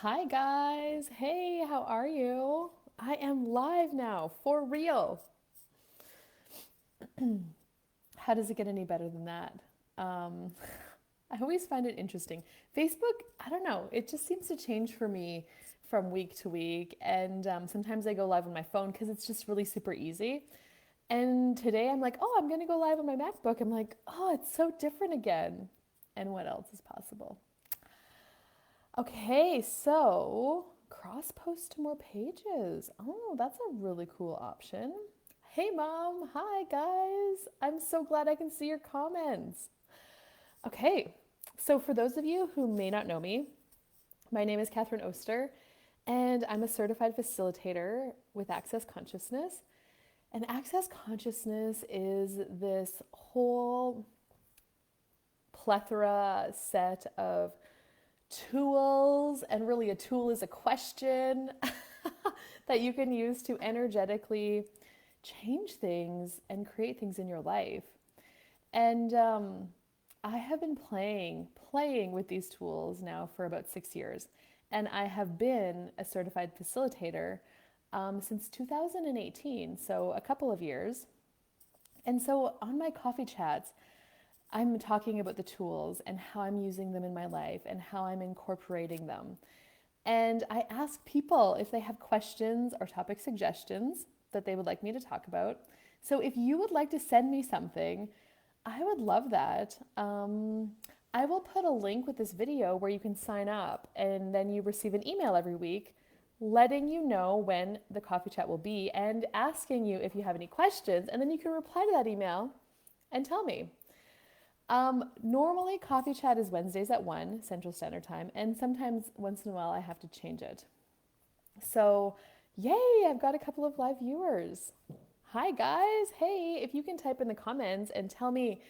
Hi guys. Hey, how are you? I am live now, for real. How does it get any better than that? Um, I always find it interesting. Facebook, I don't know, it just seems to change for me from week to week. And sometimes I go live on my phone because it's just really super easy. And today I'm like, oh, I'm going to go live on my MacBook. I'm like, oh, it's so different again. And what else is possible? Okay, so cross post to more pages. Oh, that's a really cool option. Hey, mom. Hi, guys. I'm so glad I can see your comments. Okay, so for those of you who may not know me, my name is Catherine Oster, and I'm a certified facilitator with Access Consciousness. And Access Consciousness is this whole plethora set of tools, and really a tool is a question that you can use to energetically change things and create things in your life. And I have been playing with these tools now for about 6 years, and I have been a certified facilitator since 2018, so a couple of years. And so on my coffee chats, I'm talking about the tools and how I'm using them in my life and how I'm incorporating them. And I ask people if they have questions or topic suggestions that they would like me to talk about. So if you would like to send me something, I would love that. I will put a link with this video where you can sign up, and then you receive an email every week letting you know when the coffee chat will be and asking you if you have any questions. And then you can reply to that email and tell me. Normally, coffee chat is Wednesdays at 1 Central Standard Time, and sometimes once in a while I have to change it. So, yay, I've got a couple of live viewers. Hi, guys. Hey, if you can type in the comments and tell me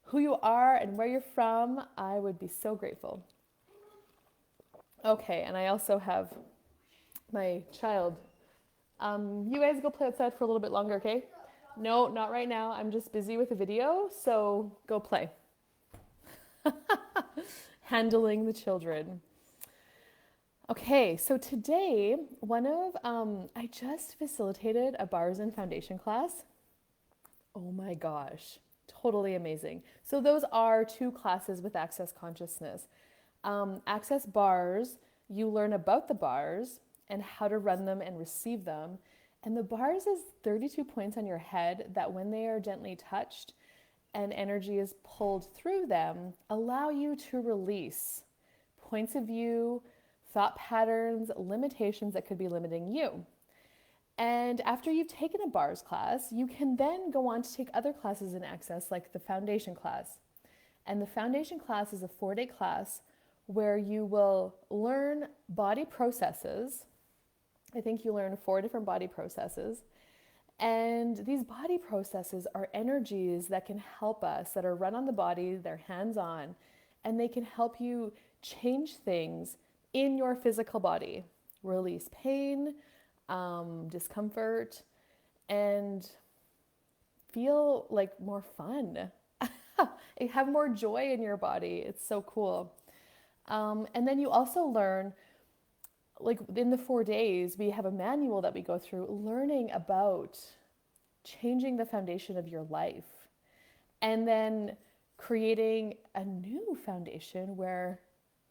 who you are and where you're from, I would be so grateful. Okay, and I also have my child. You guys go play outside for a little bit longer, okay? No, not right now. I'm just busy with a video, so go play. Handling the children. Okay, so today, I just facilitated a bars and foundation class. Oh my gosh, totally amazing. So, those are two classes with Access Consciousness. Access bars, you learn about the bars and how to run them and receive them. And the bars is 32 points on your head that, when they are gently touched and energy is pulled through them, allow you to release points of view, thought patterns, limitations that could be limiting you. And after you've taken a bars class, you can then go on to take other classes in Access, like the foundation class. And the foundation class is a 4-day class where you will learn body processes. I think you learn 4 different body processes. And these body processes are energies that can help us, that are run on the body, they're hands on, and they can help you change things in your physical body, release pain, discomfort, and feel like more fun. Have more joy in your body. It's so cool. And then you also learn, like in the 4 days, we have a manual that we go through learning about changing the foundation of your life and then creating a new foundation where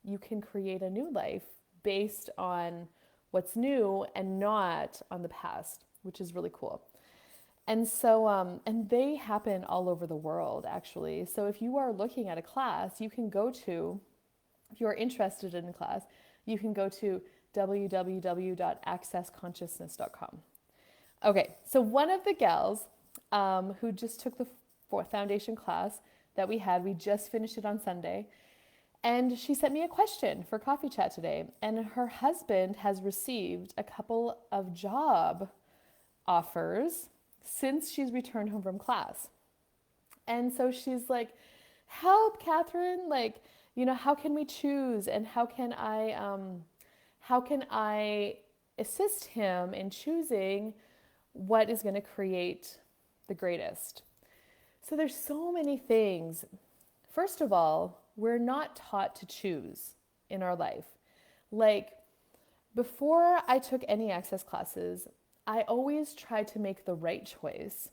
you can create a new life based on what's new and not on the past, which is really cool. And so, and they happen all over the world, actually. So if you are looking at a class, you can go to, if you are interested in a class, you can go to www.accessconsciousness.com. Okay, so one of the gals who just took the foundation class that we just finished it on Sunday, and she sent me a question for coffee chat today. And her husband has received a couple of job offers since she's returned home from class. And so she's like, help, Catherine, like, how can we choose, and how can I assist him in choosing what is going to create the greatest? So there's so many things. First of all, we're not taught to choose in our life. Like, Before I took any access classes, I always tried to make the right choice.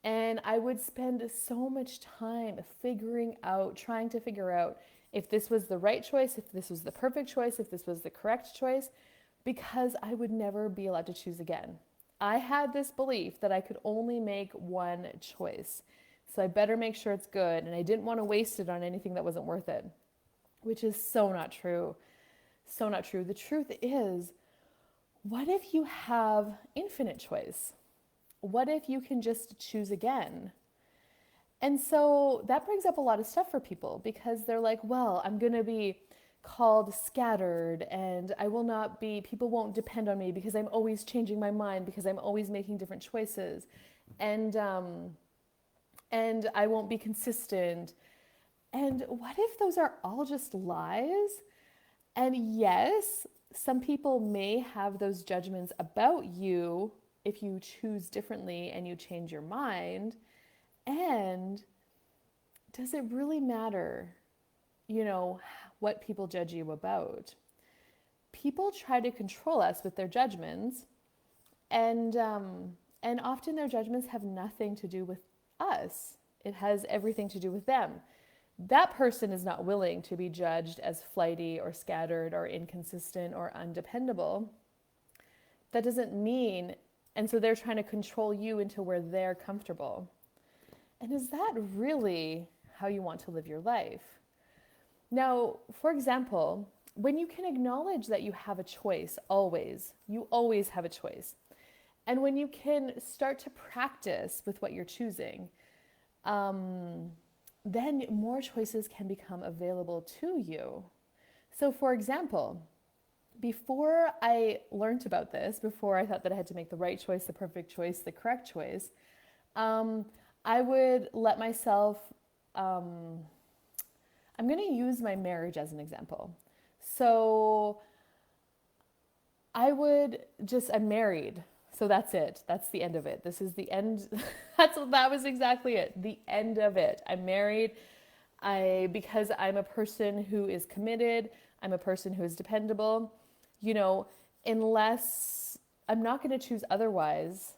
And I would spend so much time trying to figure out if this was the right choice, if this was the perfect choice, if this was the correct choice, because I would never be allowed to choose again. I had this belief that I could only make one choice. So I better make sure it's good. And I didn't want to waste it on anything that wasn't worth it, which is so not true. So not true. The truth is, what if you have infinite choice? What if you can just choose again? And so that brings up a lot of stuff for people because they're like, well, I'm going to be called scattered and people won't depend on me because I'm always changing my mind because I'm always making different choices. And, um, and I won't be consistent. And what if those are all just lies? And yes, some people may have those judgments about you if you choose differently and you change your mind. And does it really matter, you know, what people judge you about? People try to control us with their judgments, and and often their judgments have nothing to do with us. It has everything to do with them. That person is not willing to be judged as flighty or scattered or inconsistent or undependable. That doesn't mean, and so they're trying to control you into where they're comfortable. And is that really how you want to live your life? Now, for example, when you can acknowledge that you have a choice, you always have a choice. And when you can start to practice with what you're choosing, um, then more choices can become available to you. So, for example, before I learned about this, before I thought that I had to make the right choice, the perfect choice, the correct choice, um, I would let myself, um, I'm going to use my marriage as an example. So I'm married. So that's it. That's the end of it. This is the end. That was exactly it. The end of it. I'm married. Because I'm a person who is committed, I'm a person who is dependable, you know, unless I'm not going to choose otherwise,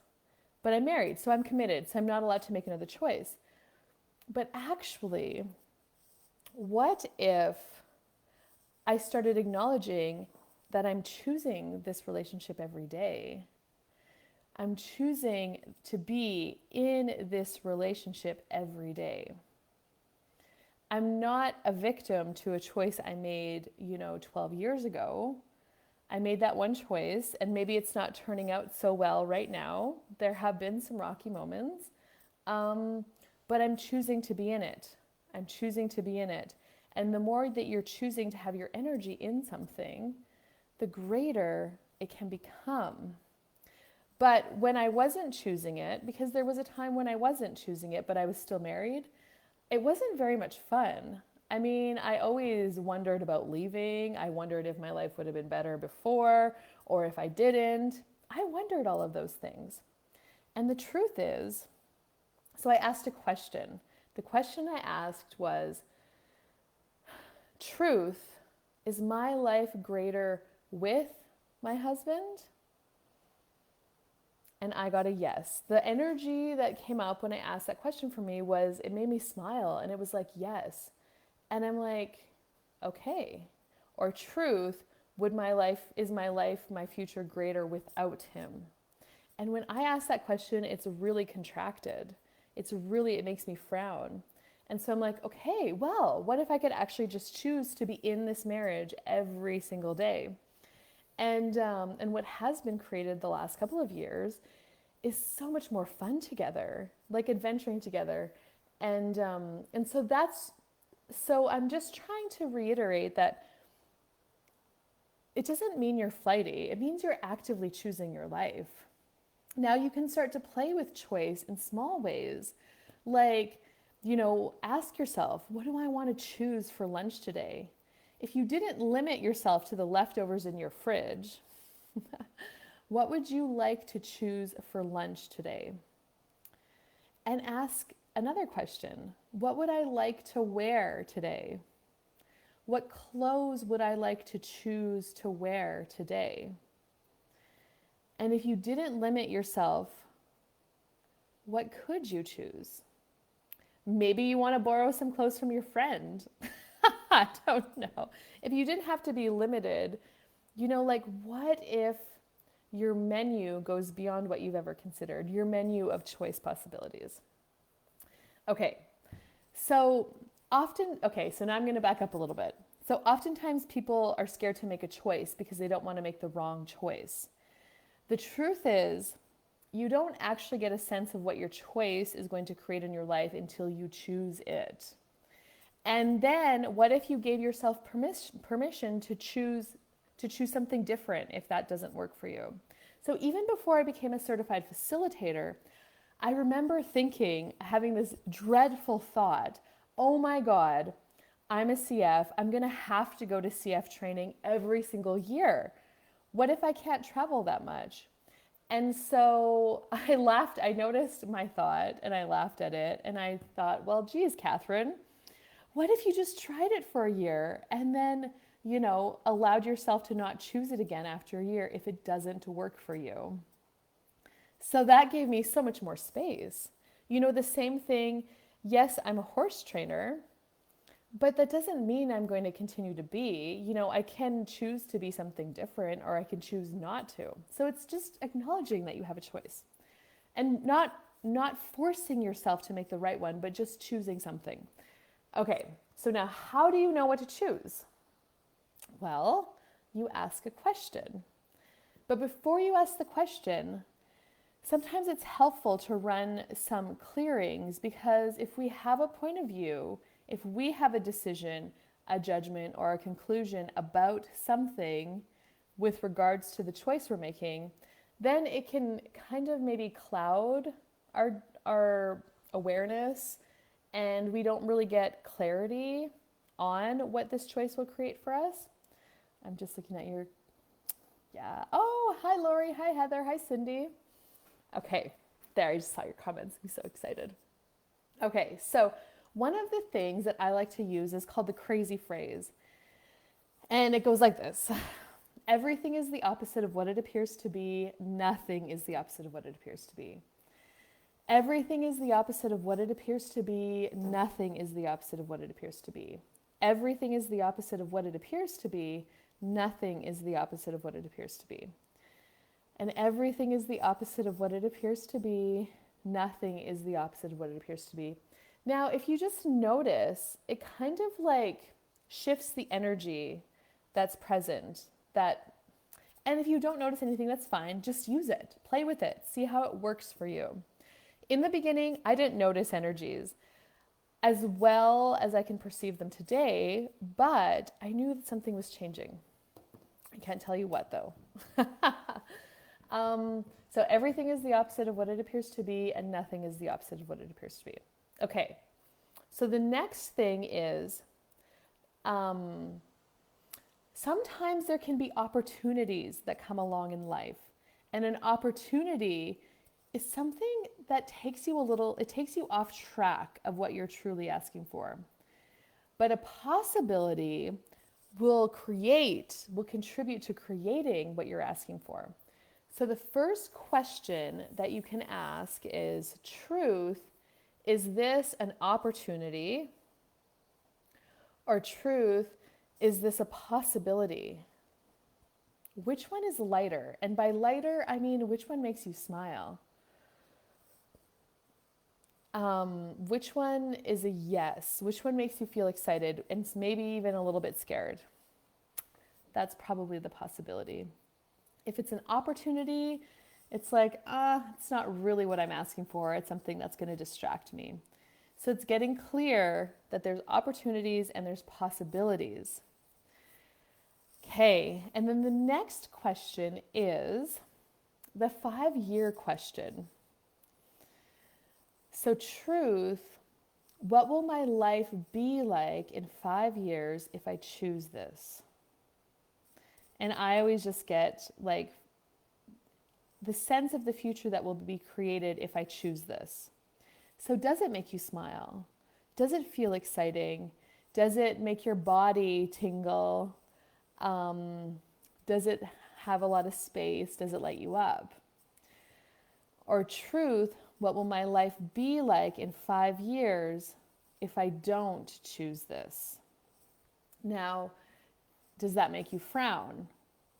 but I'm married, so I'm committed, so I'm not allowed to make another choice. But actually, what if I started acknowledging that I'm choosing this relationship every day? I'm choosing to be in this relationship every day. I'm not a victim to a choice I made, 12 years ago. I made that one choice, and maybe it's not turning out so well right now. There have been some rocky moments, um, but I'm choosing to be in it. I'm choosing to be in it. And the more that you're choosing to have your energy in something, the greater it can become. But when I wasn't choosing it, because there was a time when I wasn't choosing it, but I was still married, it wasn't very much fun. I mean, I always wondered about leaving. I wondered if my life would have been better before or if I didn't. I wondered all of those things. And the truth is, so I asked a question. The question I asked was, truth, is my life greater with my husband? And I got a yes. The energy that came up when I asked that question for me was, it made me smile and it was like, yes. And I'm like, okay. Or truth, is my life, my future greater without him? And when I ask that question, it's really contracted. It makes me frown. And so I'm like, okay, well, what if I could actually just choose to be in this marriage every single day? And what has been created the last couple of years is so much more fun together, like adventuring together. And I'm just trying to reiterate that it doesn't mean you're flighty. It means you're actively choosing your life. Now you can start to play with choice in small ways. Like, ask yourself, what do I want to choose for lunch today? If you didn't limit yourself to the leftovers in your fridge, what would you like to choose for lunch today? And ask another question. What would I like to wear today? What clothes would I like to choose to wear today? And if you didn't limit yourself, what could you choose? Maybe you want to borrow some clothes from your friend. I don't know. If you didn't have to be limited, like what if your menu goes beyond what you've ever considered, your menu of choice possibilities? Okay, so now I'm going to back up a little bit. So oftentimes people are scared to make a choice because they don't want to make the wrong choice. The truth is, you don't actually get a sense of what your choice is going to create in your life until you choose it. And then what if you gave yourself permission to choose something different if that doesn't work for you? So even before I became a certified facilitator, I remember having this dreadful thought, oh my God, I'm a CF. I'm going to have to go to CF training every single year. What if I can't travel that much? And so I laughed. I noticed my thought and I laughed at it. And I thought, well, geez, Catherine, what if you just tried it for a year and then, allowed yourself to not choose it again after a year if it doesn't work for you? So that gave me so much more space. The same thing, yes, I'm a horse trainer, but that doesn't mean I'm going to continue to be. I can choose to be something different or I can choose not to. So it's just acknowledging that you have a choice and not forcing yourself to make the right one, but just choosing something. Okay, so now how do you know what to choose? Well, you ask a question. But before you ask the question, sometimes it's helpful to run some clearings, because if we have a point of view, if we have a decision, a judgment, or a conclusion about something with regards to the choice we're making, then it can kind of maybe cloud our awareness, and we don't really get clarity on what this choice will create for us. I'm just looking at yeah. Oh, hi, Lori. Hi, Heather. Hi, Cindy. Okay, there, I just saw your comments. I'm so excited. Okay, so one of the things that I like to use is called the crazy phrase. And it goes like this. Everything is the opposite of what it appears to be. Nothing is the opposite of what it appears to be. Everything is the opposite of what it appears to be. Nothing is the opposite of what it appears to be. Everything is the opposite of what it appears to be. Nothing is the opposite of what it appears to be. And everything is the opposite of what it appears to be. Nothing is the opposite of what it appears to be. Now, if you just notice, it kind of like shifts the energy that's present. And if you don't notice anything, that's fine. Just use it. Play with it. See how it works for you. In the beginning, I didn't notice energies as well as I can perceive them today, but I knew that something was changing. I can't tell you what, though. So everything is the opposite of what it appears to be, and nothing is the opposite of what it appears to be. Okay, so the next thing is sometimes there can be opportunities that come along in life, and an opportunity is something that takes you off track of what you're truly asking for. But a possibility will contribute to creating what you're asking for. So the first question that you can ask is, truth, is this an opportunity? Or truth, is this a possibility? Which one is lighter? And by lighter, I mean, which one makes you smile? Which one is a yes? Which one makes you feel excited and maybe even a little bit scared? That's probably the possibility. If it's an opportunity, it's like, it's not really what I'm asking for. It's something that's going to distract me. So it's getting clear that there's opportunities and there's possibilities. Okay, and then the next question is the 5-year question. So truth, what will my life be like in 5 years if I choose this? And I always just get like the sense of the future that will be created if I choose this. So does it make you smile? Does it feel exciting? Does it make your body tingle? Does it have a lot of space? Does it light you up? Or truth, what will my life be like in 5 years if I don't choose this? Now, does that make you frown?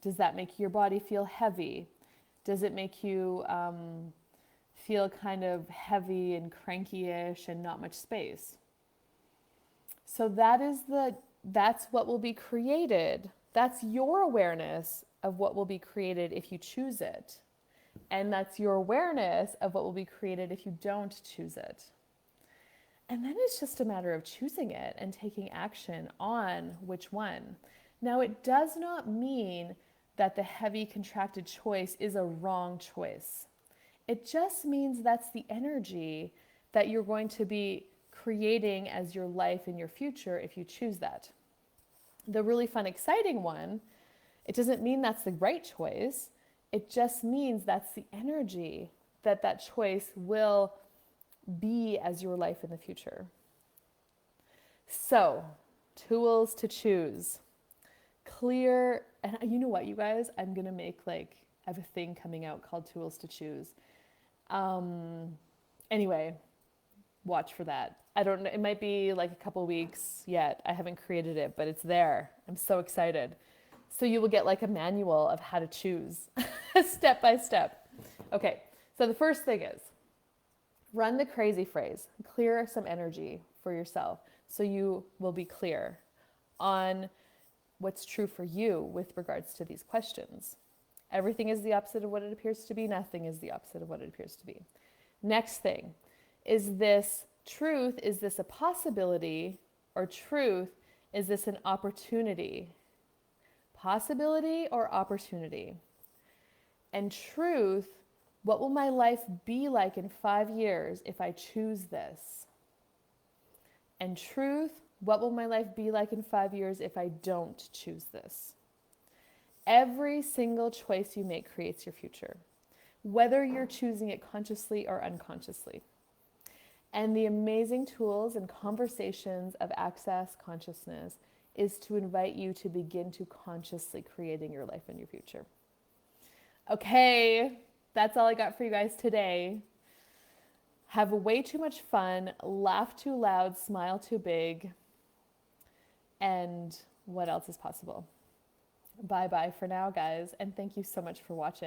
Does that make your body feel heavy? Does it make you feel kind of heavy and cranky-ish and not much space? So that's what will be created. That's your awareness of what will be created if you choose it. And that's your awareness of what will be created if you don't choose it. And then it's just a matter of choosing it and taking action on which one. Now, it does not mean that the heavy contracted choice is a wrong choice. It just means that's the energy that you're going to be creating as your life and your future if you choose that. The really fun, exciting one, it doesn't mean that's the right choice. It just means that's the energy that that choice will be as your life in the future. So, tools to choose. Clear, and you know what, you guys? I'm going to make I have a thing coming out called Tools to Choose. Anyway, watch for that. I don't know, it might be like a couple weeks yet. I haven't created it, but it's there. I'm so excited. So you will get like a manual of how to choose step by step. Okay, so the first thing is run the crazy phrase, clear some energy for yourself so you will be clear on what's true for you with regards to these questions. Everything is the opposite of what it appears to be. Nothing is the opposite of what it appears to be. Next thing, is this truth? Is this a possibility? Or truth, is this an opportunity? Possibility or opportunity? And truth, what will my life be like in 5 years if I choose this? And truth, what will my life be like in 5 years if I don't choose this? Every single choice you make creates your future, whether you're choosing it consciously or unconsciously. And the amazing tools and conversations of Access Consciousness is to invite you to begin to consciously creating your life and your future. Okay, that's all I got for you guys today. Have way too much fun, laugh too loud, smile too big, and what else is possible? Bye-bye for now, guys, and thank you so much for watching.